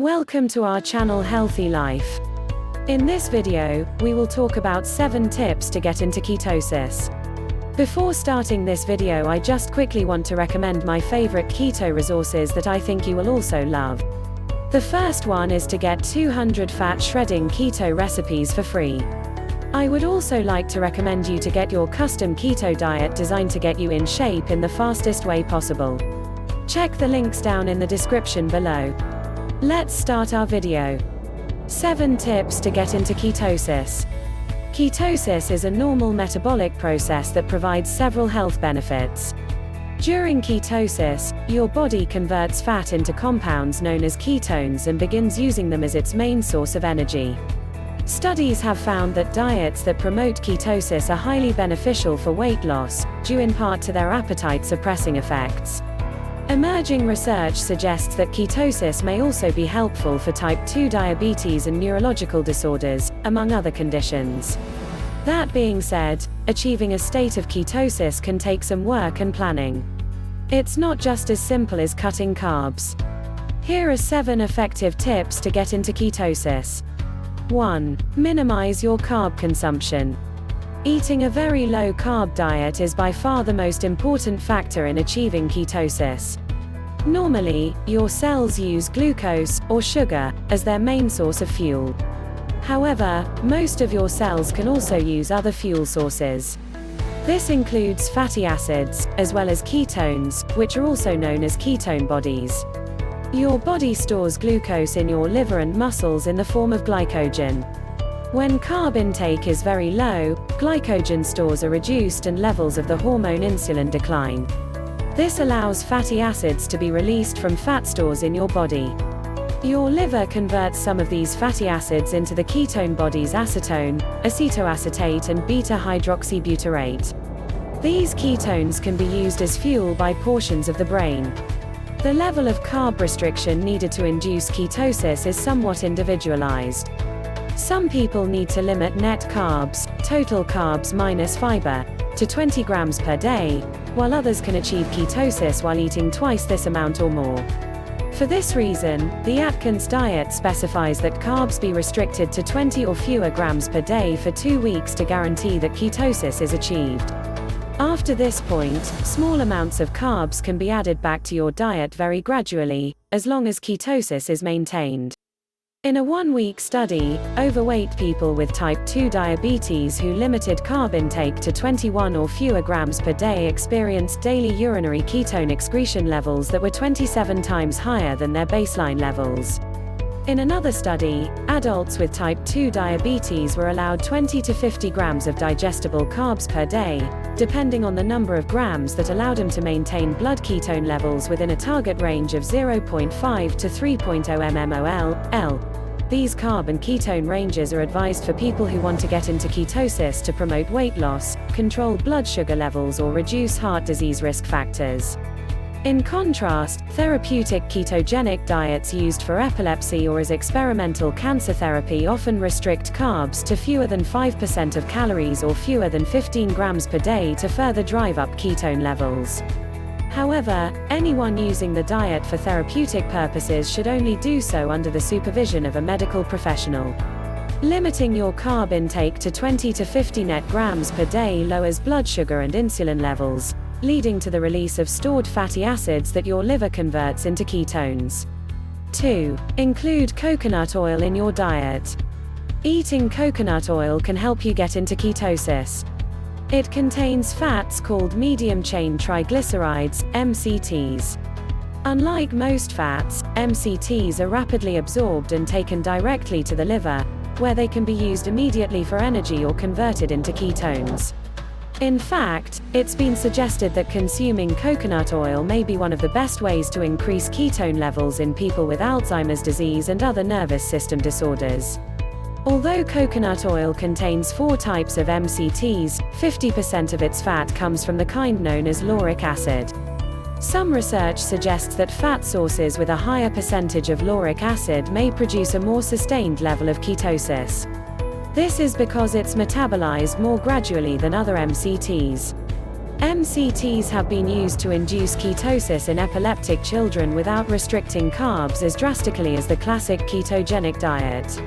Welcome to our channel Healthy Life. In this video, we will talk about 7 tips to get into ketosis. Before starting this video, I just quickly want to recommend my favorite keto resources that I think you will also love. The first one is to get 200 fat shredding keto recipes for free. I would also like to recommend you to get your custom keto diet designed to get you in shape in the fastest way possible. Check the links down in the description below. Let's start our video. 7 tips to get into ketosis. Ketosis is a normal metabolic process that provides several health benefits. During ketosis, your body converts fat into compounds known as ketones and begins using them as its main source of energy. Studies have found that diets that promote ketosis are highly beneficial for weight loss, due in part to their appetite-suppressing effects. Emerging research suggests that ketosis may also be helpful for type 2 diabetes and neurological disorders, among other conditions. That being said, achieving a state of ketosis can take some work and planning. It's not just as simple as cutting carbs. Here are 7 effective tips to get into ketosis. 1. Minimize your carb consumption. Eating a very low-carb diet is by far the most important factor in achieving ketosis. Normally, your cells use glucose, or sugar, as their main source of fuel. However, most of your cells can also use other fuel sources. This includes fatty acids, as well as ketones, which are also known as ketone bodies. Your body stores glucose in your liver and muscles in the form of glycogen. When carb intake is very low, glycogen stores are reduced and levels of the hormone insulin decline. This allows fatty acids to be released from fat stores in your body. Your liver converts some of these fatty acids into the ketone bodies acetone, acetoacetate and beta-hydroxybutyrate. These ketones can be used as fuel by portions of the brain. The level of carb restriction needed to induce ketosis is somewhat individualized. Some people need to limit net carbs, total carbs minus fiber, to 20 grams per day, while others can achieve ketosis while eating twice this amount or more. For this reason, the Atkins diet specifies that carbs be restricted to 20 or fewer grams per day for 2 weeks to guarantee that ketosis is achieved. After this point, small amounts of carbs can be added back to your diet very gradually, as long as ketosis is maintained. In a 1-week study, overweight people with type 2 diabetes who limited carb intake to 21 or fewer grams per day experienced daily urinary ketone excretion levels that were 27 times higher than their baseline levels. In another study, adults with type 2 diabetes were allowed 20 to 50 grams of digestible carbs per day, depending on the number of grams that allowed them to maintain blood ketone levels within a target range of 0.5 to 3.0 mmol/L. These carb and ketone ranges are advised for people who want to get into ketosis to promote weight loss, control blood sugar levels or reduce heart disease risk factors. In contrast, therapeutic ketogenic diets used for epilepsy or as experimental cancer therapy often restrict carbs to fewer than 5% of calories or fewer than 15 grams per day to further drive up ketone levels. However, anyone using the diet for therapeutic purposes should only do so under the supervision of a medical professional. Limiting your carb intake to 20 to 50 net grams per day lowers blood sugar and insulin levels, leading to the release of stored fatty acids that your liver converts into ketones. 2. Include coconut oil in your diet. Eating coconut oil can help you get into ketosis. It contains fats called medium-chain triglycerides, MCTs. Unlike most fats, MCTs are rapidly absorbed and taken directly to the liver, where they can be used immediately for energy or converted into ketones. In fact, it's been suggested that consuming coconut oil may be one of the best ways to increase ketone levels in people with Alzheimer's disease and other nervous system disorders. Although coconut oil contains 4 types of MCTs, 50% of its fat comes from the kind known as lauric acid. Some research suggests that fat sources with a higher percentage of lauric acid may produce a more sustained level of ketosis. This is because it's metabolized more gradually than other MCTs. MCTs have been used to induce ketosis in epileptic children without restricting carbs as drastically as the classic ketogenic diet.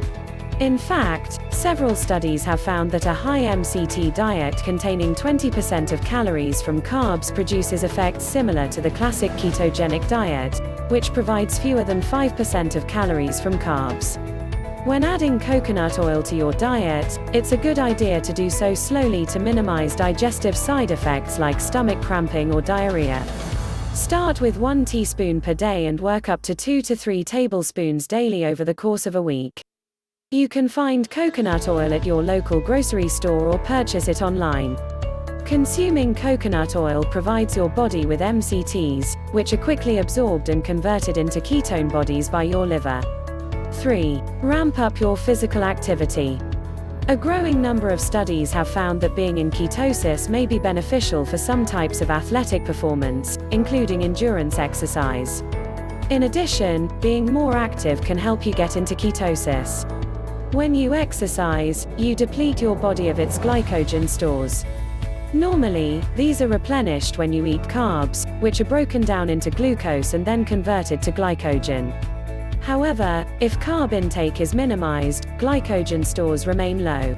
In fact, several studies have found that a high MCT diet containing 20% of calories from carbs produces effects similar to the classic ketogenic diet, which provides fewer than 5% of calories from carbs. When adding coconut oil to your diet, it's a good idea to do so slowly to minimize digestive side effects like stomach cramping or diarrhea. Start with 1 teaspoon per day and work up to 2 to 3 tablespoons daily over the course of a week. You can find coconut oil at your local grocery store or purchase it online. Consuming coconut oil provides your body with MCTs, which are quickly absorbed and converted into ketone bodies by your liver. 3. Ramp up your physical activity. A growing number of studies have found that being in ketosis may be beneficial for some types of athletic performance, including endurance exercise. In addition, being more active can help you get into ketosis. When you exercise, you deplete your body of its glycogen stores. Normally, these are replenished when you eat carbs, which are broken down into glucose and then converted to glycogen. However, if carb intake is minimized, glycogen stores remain low.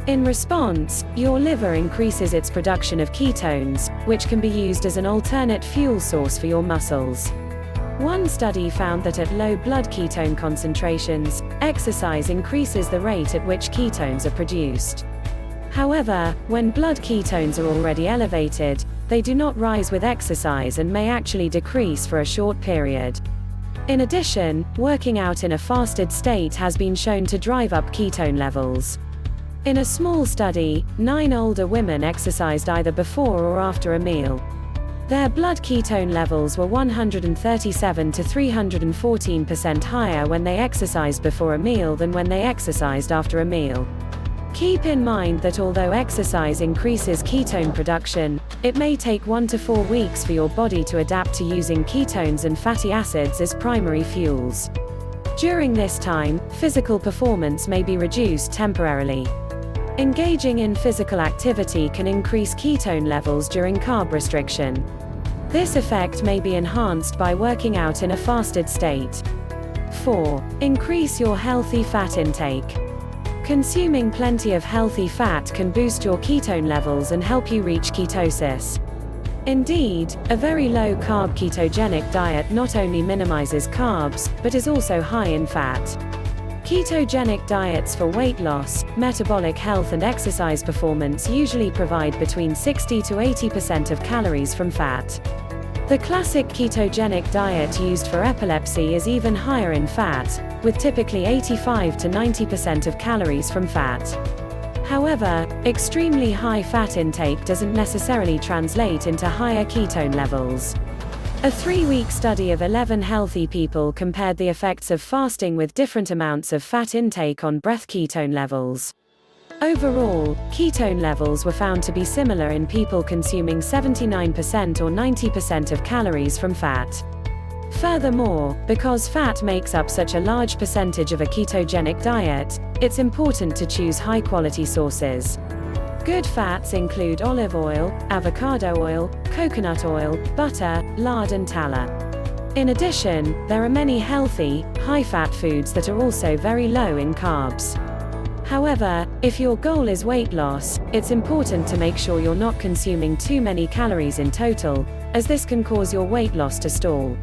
In response, your liver increases its production of ketones, which can be used as an alternate fuel source for your muscles. One study found that at low blood ketone concentrations, exercise increases the rate at which ketones are produced. However, when blood ketones are already elevated, they do not rise with exercise and may actually decrease for a short period. In addition, working out in a fasted state has been shown to drive up ketone levels. In a small study, 9 older women exercised either before or after a meal. Their blood ketone levels were 137 to 314% higher when they exercised before a meal than when they exercised after a meal. Keep in mind that although exercise increases ketone production, it may take 1 to 4 weeks for your body to adapt to using ketones and fatty acids as primary fuels. During this time, physical performance may be reduced temporarily. Engaging in physical activity can increase ketone levels during carb restriction. This effect may be enhanced by working out in a fasted state. 4. Increase your healthy fat intake. Consuming plenty of healthy fat can boost your ketone levels and help you reach ketosis. Indeed, a very low-carb ketogenic diet not only minimizes carbs, but is also high in fat. Ketogenic diets for weight loss, metabolic health and exercise performance usually provide between 60 to 80% of calories from fat. The classic ketogenic diet used for epilepsy is even higher in fat, with typically 85 to 90% of calories from fat. However, extremely high fat intake doesn't necessarily translate into higher ketone levels. A 3-week study of 11 healthy people compared the effects of fasting with different amounts of fat intake on breath ketone levels. Overall, ketone levels were found to be similar in people consuming 79% or 90% of calories from fat. Furthermore, because fat makes up such a large percentage of a ketogenic diet, it's important to choose high-quality sources. Good fats include olive oil, avocado oil, coconut oil, butter, lard and tallow. In addition, there are many healthy, high-fat foods that are also very low in carbs. However, if your goal is weight loss, it's important to make sure you're not consuming too many calories in total, as this can cause your weight loss to stall.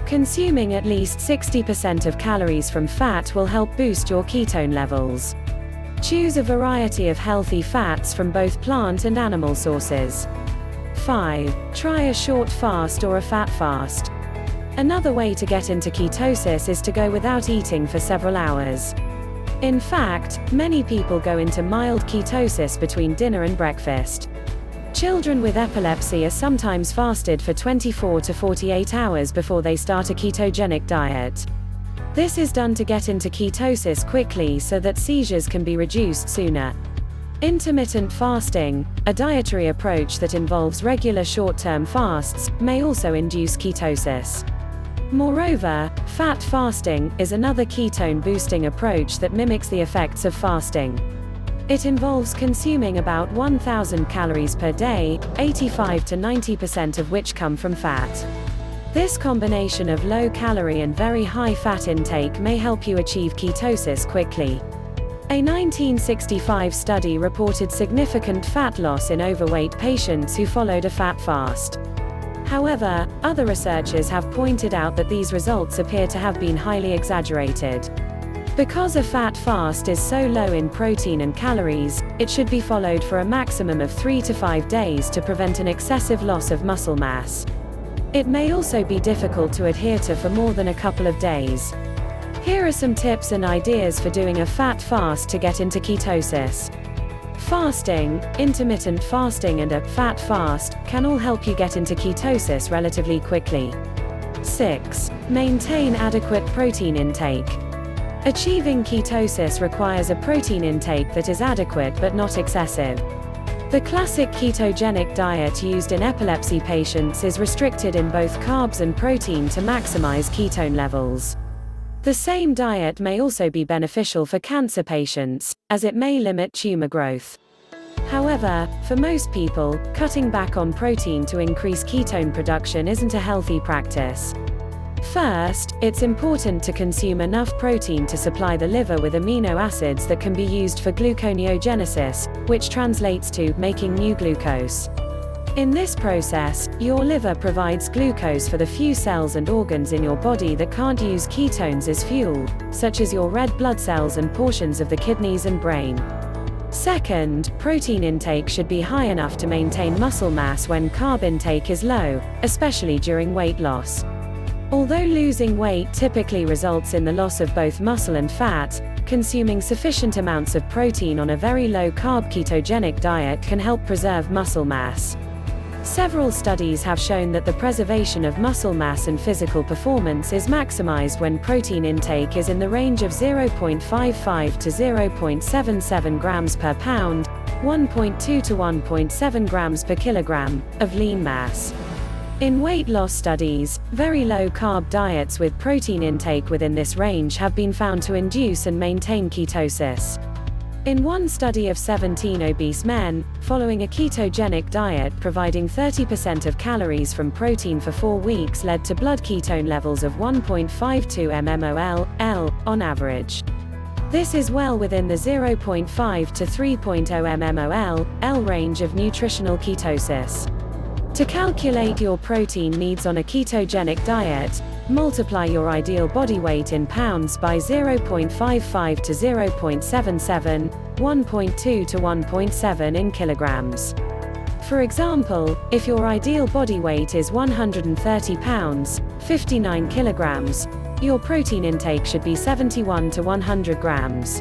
Consuming at least 60% of calories from fat will help boost your ketone levels. Choose a variety of healthy fats from both plant and animal sources. 5. Try a short fast or a fat fast. Another way to get into ketosis is to go without eating for several hours. In fact, many people go into mild ketosis between dinner and breakfast. Children with epilepsy are sometimes fasted for 24 to 48 hours before they start a ketogenic diet. This is done to get into ketosis quickly so that seizures can be reduced sooner. Intermittent fasting, a dietary approach that involves regular short-term fasts, may also induce ketosis. Moreover, fat fasting is another ketone-boosting approach that mimics the effects of fasting. It involves consuming about 1,000 calories per day, 85 to 90% of which come from fat. This combination of low-calorie and very high-fat intake may help you achieve ketosis quickly. A 1965 study reported significant fat loss in overweight patients who followed a fat fast. However, other researchers have pointed out that these results appear to have been highly exaggerated. Because a fat fast is so low in protein and calories, it should be followed for a maximum of 3 to 5 days to prevent an excessive loss of muscle mass. It may also be difficult to adhere to for more than a couple of days. Here are some tips and ideas for doing a fat fast to get into ketosis. Fasting, intermittent fasting and a fat fast can all help you get into ketosis relatively quickly. 6. Maintain adequate protein intake. Achieving ketosis requires a protein intake that is adequate but not excessive. The classic ketogenic diet used in epilepsy patients is restricted in both carbs and protein to maximize ketone levels. The same diet may also be beneficial for cancer patients, as it may limit tumor growth. However, for most people, cutting back on protein to increase ketone production isn't a healthy practice. First, it's important to consume enough protein to supply the liver with amino acids that can be used for gluconeogenesis, which translates to making new glucose. In this process, your liver provides glucose for the few cells and organs in your body that can't use ketones as fuel, such as your red blood cells and portions of the kidneys and brain. Second, protein intake should be high enough to maintain muscle mass when carb intake is low, especially during weight loss. Although losing weight typically results in the loss of both muscle and fat, consuming sufficient amounts of protein on a very low-carb ketogenic diet can help preserve muscle mass. Several studies have shown that the preservation of muscle mass and physical performance is maximized when protein intake is in the range of 0.55 to 0.77 grams per pound, 1.2 to 1.7 grams per kilogram, of lean mass. In weight loss studies, very low-carb diets with protein intake within this range have been found to induce and maintain ketosis. In one study of 17 obese men, following a ketogenic diet providing 30% of calories from protein for 4 weeks led to blood ketone levels of 1.52 mmol/L on average. This is well within the 0.5 to 3.0 mmol/L range of nutritional ketosis. To calculate your protein needs on a ketogenic diet, multiply your ideal body weight in pounds by 0.55 to 0.77, 1.2 to 1.7 in kilograms. For example, if your ideal body weight is 130 pounds, 59 kilograms, your protein intake should be 71 to 100 grams.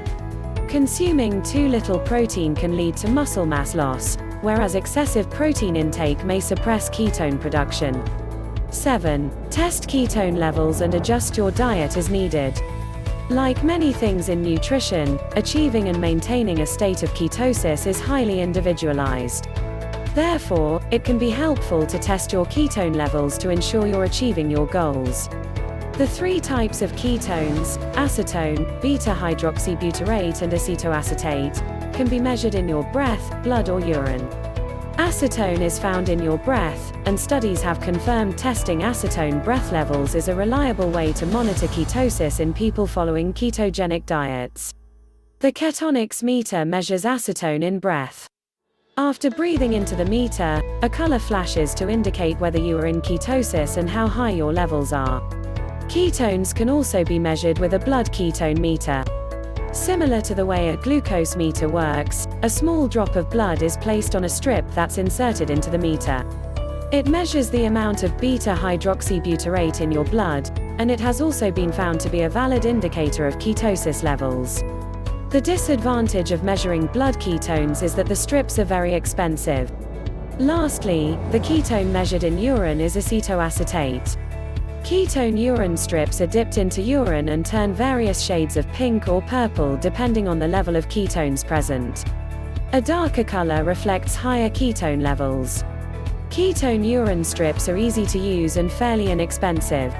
Consuming too little protein can lead to muscle mass loss, whereas excessive protein intake may suppress ketone production. 7. Test ketone levels and adjust your diet as needed. Like many things in nutrition, achieving and maintaining a state of ketosis is highly individualized. Therefore, it can be helpful to test your ketone levels to ensure you're achieving your goals. The 3 types of ketones, acetone, beta-hydroxybutyrate and acetoacetate, can be measured in your breath, blood or urine. Acetone is found in your breath, and studies have confirmed testing acetone breath levels is a reliable way to monitor ketosis in people following ketogenic diets. The ketonics meter measures acetone in breath. After breathing into the meter, a color flashes to indicate whether you are in ketosis and how high your levels are. Ketones can also be measured with a blood ketone meter. Similar to the way a glucose meter works, a small drop of blood is placed on a strip that's inserted into the meter. It measures the amount of beta-hydroxybutyrate in your blood, and it has also been found to be a valid indicator of ketosis levels. The disadvantage of measuring blood ketones is that the strips are very expensive. Lastly, the ketone measured in urine is acetoacetate. Ketone urine strips are dipped into urine and turn various shades of pink or purple depending on the level of ketones present. A darker color reflects higher ketone levels. Ketone urine strips are easy to use and fairly inexpensive.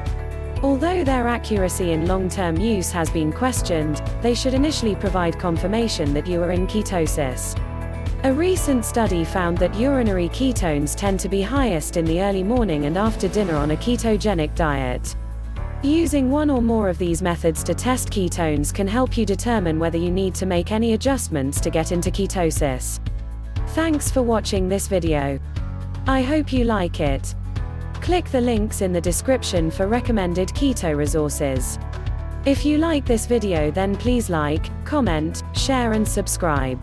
Although their accuracy in long-term use has been questioned, they should initially provide confirmation that you are in ketosis. A recent study found that urinary ketones tend to be highest in the early morning and after dinner on a ketogenic diet. Using one or more of these methods to test ketones can help you determine whether you need to make any adjustments to get into ketosis. Thanks for watching this video. I hope you like it. Click the links in the description for recommended keto resources. If you like this video, then please like, comment, share and subscribe.